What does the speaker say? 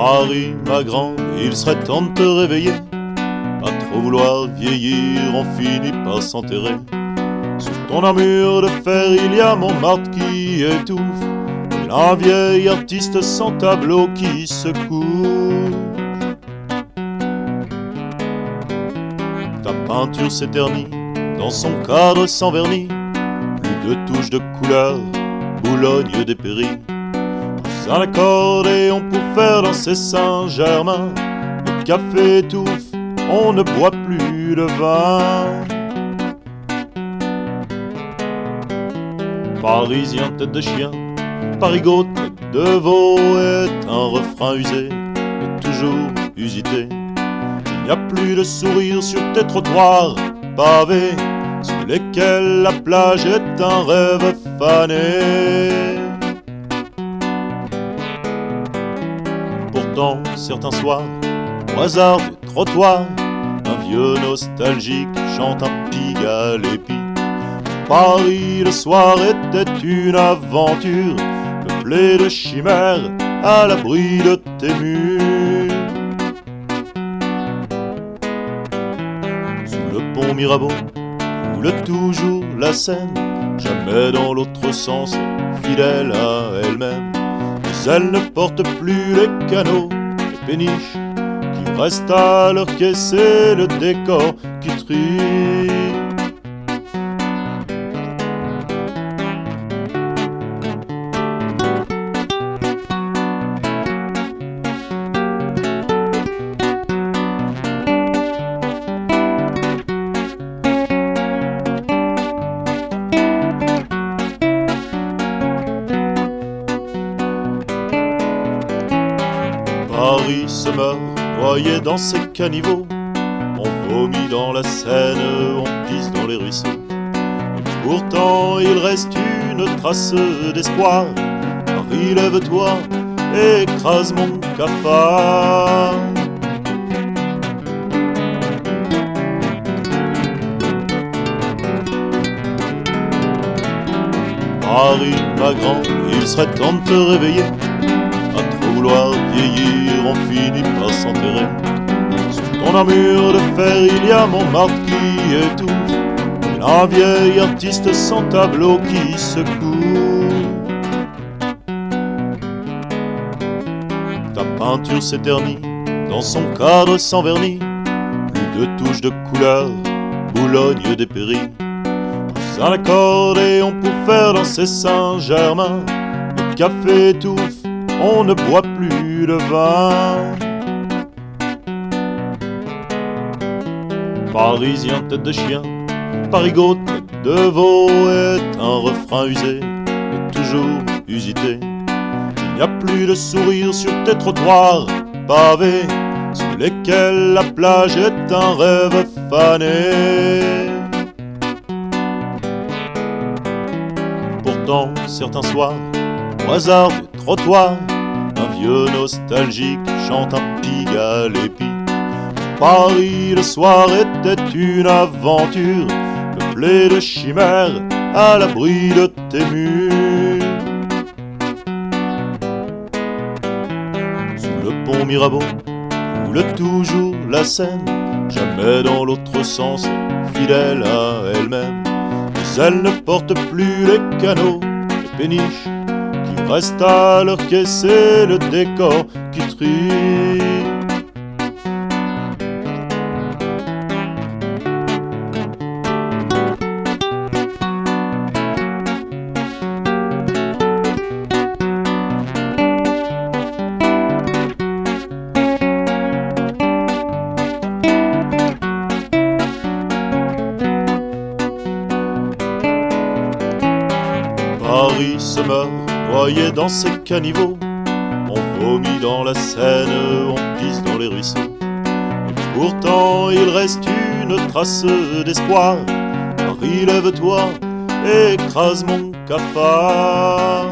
Paris, ma grande, il serait temps de te réveiller. À trop vouloir vieillir, on finit par s'enterrer. Sous ton armure de fer, il y a Montmartre qui étouffe, et un vieil artiste sans tableau qui se couche. Ta peinture s'éternit dans son cadre sans vernis, plus de touches de couleur, Boulogne dépérit. Un accordéon pour faire danser Saint-Germain, le café étouffe, on ne boit plus de vin. Parisien tête de chien, parigot tête de veau est un refrain usé, mais toujours usité. Il n'y a plus de sourire sur tes trottoirs pavés, sous lesquels la plage est un rêve fané. Pourtant, certains soirs, au hasard des trottoirs, un vieux nostalgique chante un Pigalle et Pie. Paris le soir était une aventure, peuplée de chimères, à l'abri de tes murs. Sous le pont Mirabeau, roule toujours la Seine, jamais dans l'autre sens, fidèle à elle-même. Mais elle ne porte plus les canaux, les péniches qui restent à leur quai, c'est le décor qui trie. Paris se meurt, noyé dans ses caniveaux. On vomit dans la Seine, on pisse dans les ruisseaux. Et pourtant il reste une trace d'espoir. Paris, lève-toi et écrase mon cafard. Paris, ma grande, il serait temps de te réveiller. À trop vouloir vieillir, on finit par s'enterrer. Sous ton armure de fer, il y a Montmartre qui étouffe, et un vieil artiste sans tableau qui se couche. Ta peinture s'éternit dans son cadre sans vernis, plus de touches de couleur, Boulogne dépérit. Pousse un accordéon pour faire danser Saint-Germain, le café étouffe, on ne boit plus de vin. Parisien tête de chien, parigot tête de veau est un refrain usé, mais toujours usité. Il n'y a plus de sourire sur tes trottoirs pavés, sous lesquels la plage est un rêve fané. Pourtant, certains soirs, au hasard des trottoirs, un vieux nostalgique chante un Pigalle et Pie. Paris le soir était une aventure, peuplée de chimères, à l'abri de tes murs. Sous le pont Mirabeau, roule toujours la Seine, jamais dans l'autre sens, fidèle à elle-même. Mais elle ne porte plus les canaux, les péniches qui restent à leur quai, c'est le décor qui trie. Paris se meurt, noyé dans ses caniveaux. On vomit dans la Seine, on pisse dans les ruisseaux. Et pourtant il reste une trace d'espoir. Paris, lève-toi et écrase mon cafard.